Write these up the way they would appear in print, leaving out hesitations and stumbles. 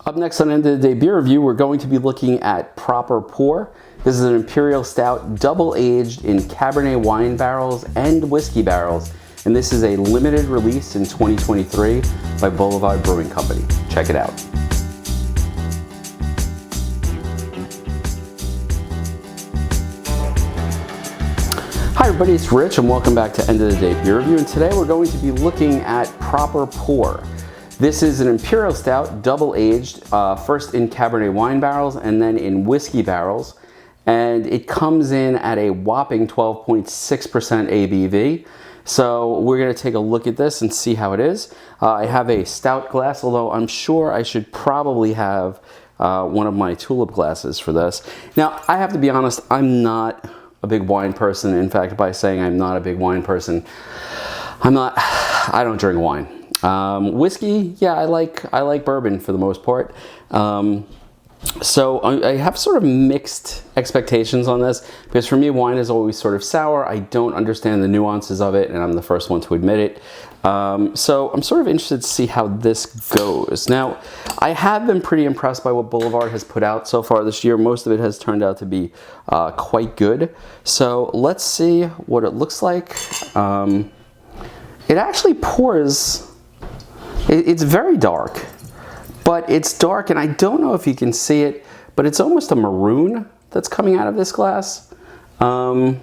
Up next on End of the Day Beer Review, we're going to be looking at Proper Pour. This is an Imperial Stout, double aged in Cabernet wine barrels and whiskey barrels. And this is a limited release in 2023 by Boulevard Brewing Company. Check it out. Hi everybody, it's Rich and welcome back to End of the Day Beer Review. And today we're going to be looking at Proper Pour. This is an Imperial Stout, double aged, first in Cabernet wine barrels and then in whiskey barrels. And it comes in at a whopping 12.6% ABV. So we're gonna take a look at this and see how it is. I have a stout glass, although I'm sure I should probably have one of my tulip glasses for this. Now, I have to be honest, I'm not a big wine person. In fact, by saying I'm not a big wine person, I don't drink wine. Whiskey, yeah, I like bourbon for the most part. So I have sort of mixed expectations on this because for me, wine is always sort of sour. I don't understand the nuances of it, and I'm the first one to admit it. So I'm sort of interested to see how this goes. Now, I have been pretty impressed by what Boulevard has put out so far this year. Most of it has turned out to be quite good. So let's see what it looks like. It actually pours. It's very dark, but it's dark, and I don't know if you can see it, but it's almost a maroon that's coming out of this glass. Little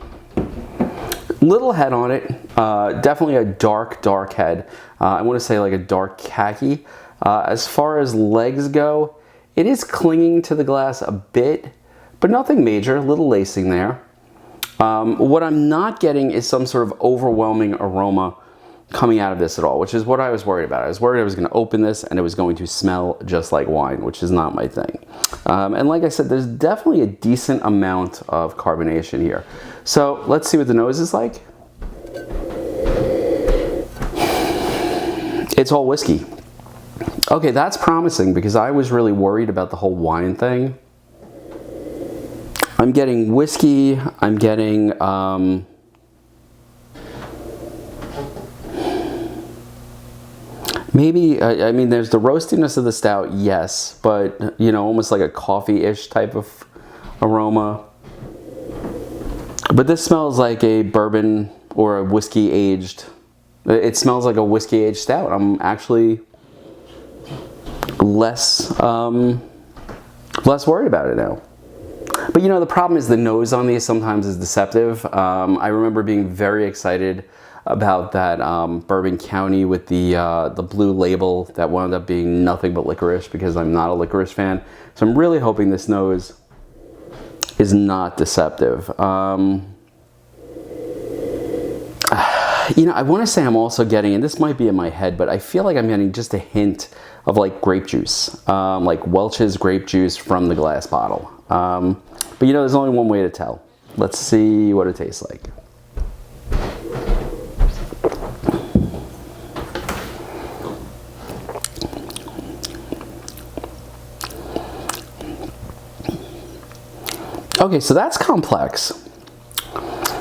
head on it, definitely a dark head. I want to say like a dark khaki. As far as legs go, it is clinging to the glass a bit, but nothing major, little lacing there. What I'm not getting is some sort of overwhelming aroma coming out of this at all, which is what I was worried about. I was worried I was going to open this and it was going to smell just like wine, which is not my thing. And like I said, there's definitely a decent amount of carbonation here. So let's see what the nose is like. It's all whiskey. Okay, that's promising because I was really worried about the whole wine thing. I'm getting whiskey, I'm getting maybe, I mean, there's the roastiness of the stout, yes, but, you know, almost like a coffee-ish type of aroma. But this smells like a bourbon or a whiskey-aged, it smells like a whiskey-aged stout. I'm actually less worried about it now. But, you know, the problem is the nose on these sometimes is deceptive. I remember being very excited about that Bourbon County with the blue label that wound up being nothing but licorice because I'm not a licorice fan. So I'm really hoping this nose is not deceptive. You know, I want to say I'm also getting, and this might be in my head, but I feel like I'm getting just a hint of like grape juice, like Welch's grape juice from the glass bottle. But you know, there's only one way to tell. Let's see what it tastes like. Okay, so that's complex.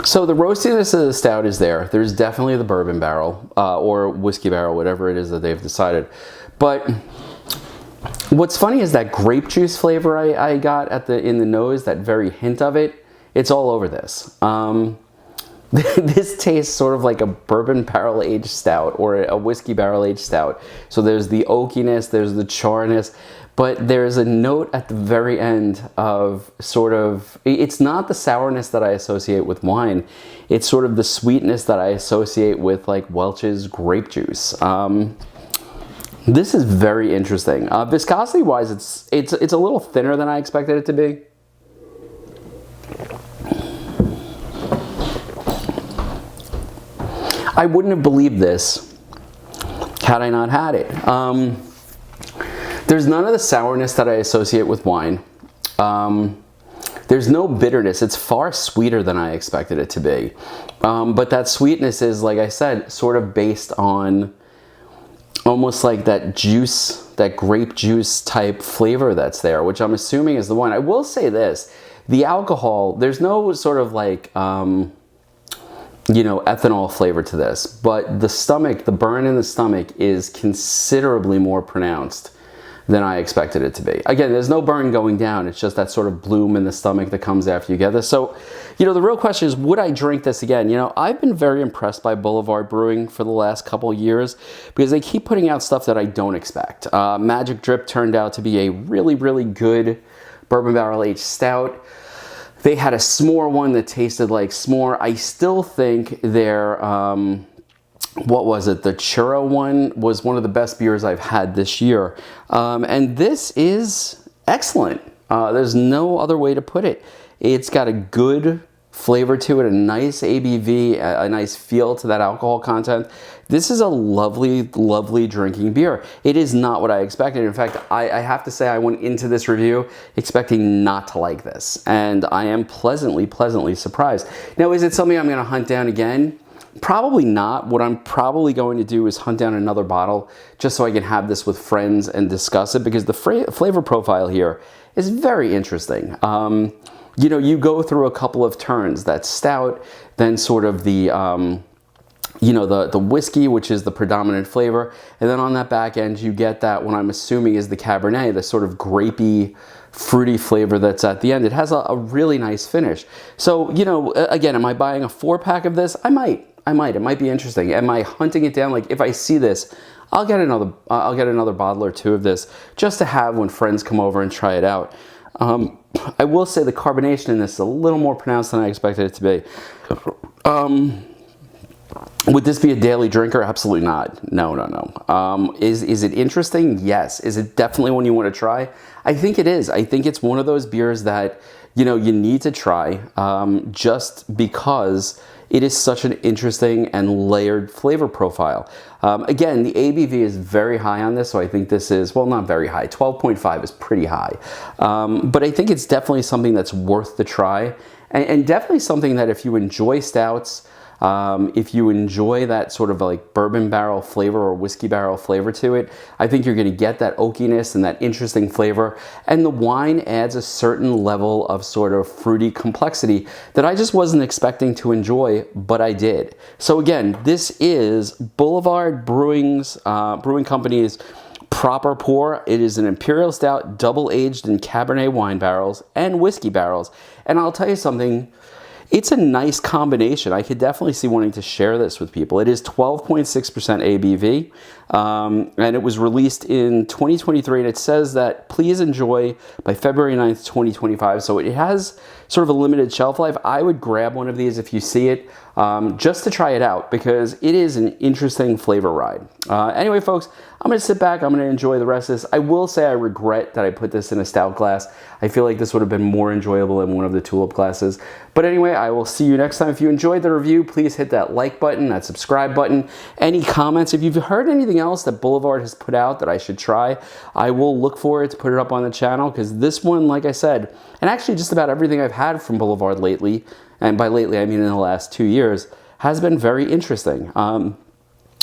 So the roastiness of the stout is there. There's definitely the bourbon barrel or whiskey barrel, whatever it is that they've decided. But what's funny is that grape juice flavor I got in the nose, that very hint of it, it's all over this. This tastes sort of like a bourbon barrel aged stout or a whiskey barrel aged stout. So there's the oakiness, there's the charness, but there's a note at the very end of sort of, it's not the sourness that I associate with wine. It's sort of the sweetness that I associate with like Welch's grape juice. This is very interesting. Viscosity wise, it's a little thinner than I expected it to be. I wouldn't have believed this had I not had it. There's none of the sourness that I associate with wine. There's no bitterness. It's far sweeter than I expected it to be. But that sweetness is, like I said, sort of based on almost like that juice, that grape juice type flavor that's there, which I'm assuming is the wine. I will say this, the alcohol, there's no sort of like, you know, ethanol flavor to this, but the stomach, the burn in the stomach is considerably more pronounced than I expected it to be. Again, there's no burn going down. It's just that sort of bloom in the stomach that comes after you get this. So, you know, the real question is, would I drink this again? You know, I've been very impressed by Boulevard Brewing for the last couple of years because they keep putting out stuff that I don't expect. Magic Drip turned out to be a really, really good bourbon barrel aged stout. They had a s'more one that tasted like s'more. I still think their, what was it? The churro one was one of the best beers I've had this year. And this is excellent. There's no other way to put it. It's got a good flavor to it, a nice ABV, a nice feel to that alcohol content. This is a lovely, lovely drinking beer. It is not what I expected. In fact, I have to say I went into this review expecting not to like this. And I am pleasantly, pleasantly surprised. Now, is it something I'm going to hunt down again? Probably not. What I'm probably going to do is hunt down another bottle just so I can have this with friends and discuss it, because the flavor profile here is very interesting. You know, you go through a couple of turns. That stout, then sort of the, you know, the whiskey, which is the predominant flavor. And then on that back end, you get that, what I'm assuming is the Cabernet, the sort of grapey, fruity flavor that's at the end. It has a really nice finish. So, you know, again, am I buying a 4-pack of this? I might. It might be interesting. Am I hunting it down? Like, if I see this, I'll get another bottle or two of this just to have when friends come over and try it out. I will say the carbonation in this is a little more pronounced than I expected it to be. Would this be a daily drinker? Absolutely not. No. Is it interesting? Yes. Is it definitely one you want to try? I think it is. I think it's one of those beers that, you know, you need to try just because it is such an interesting and layered flavor profile. Again, the ABV is very high on this, so I think this is, well, not very high. 12.5 is pretty high. But I think it's definitely something that's worth the try, and definitely something that if you enjoy stouts, if you enjoy that sort of like bourbon barrel flavor or whiskey barrel flavor to it, I think you're going to get that oakiness and that interesting flavor. And the wine adds a certain level of sort of fruity complexity that I just wasn't expecting to enjoy, but I did. So again, this is Boulevard Brewing Company's Proper Pour. It is an Imperial Stout, double aged in Cabernet wine barrels and whiskey barrels. And I'll tell you something, it's a nice combination. I could definitely see wanting to share this with people. It is 12.6% ABV, and it was released in 2023, and it says that please enjoy by February 9th, 2025. So it has sort of a limited shelf life. I would grab one of these if you see it, just to try it out, because it is an interesting flavor ride. Anyway, folks, I'm going to sit back. I'm going to enjoy the rest of this. I will say I regret that I put this in a stout glass. I feel like this would have been more enjoyable in one of the tulip glasses. But anyway, I will see you next time. If you enjoyed the review, please hit that like button, that subscribe button. Any comments? If you've heard anything else that Boulevard has put out that I should try, I will look for it to put it up on the channel, because this one, like I said, and actually just about everything I've had from Boulevard lately, and by lately I mean in the last 2 years, has been very interesting.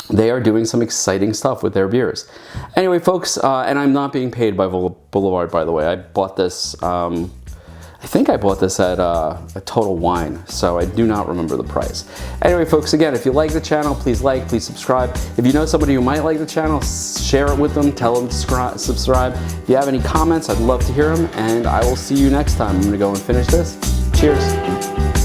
They are doing some exciting stuff with their beers. Anyway, folks, and I'm not being paid by Boulevard, by the way. I bought this, I think I bought this at a Total Wine, so I do not remember the price. Anyway, folks, again, if you like the channel, please like, please subscribe. If you know somebody who might like the channel, share it with them, tell them to subscribe. If you have any comments, I'd love to hear them, and I will see you next time. I'm gonna go and finish this. Cheers.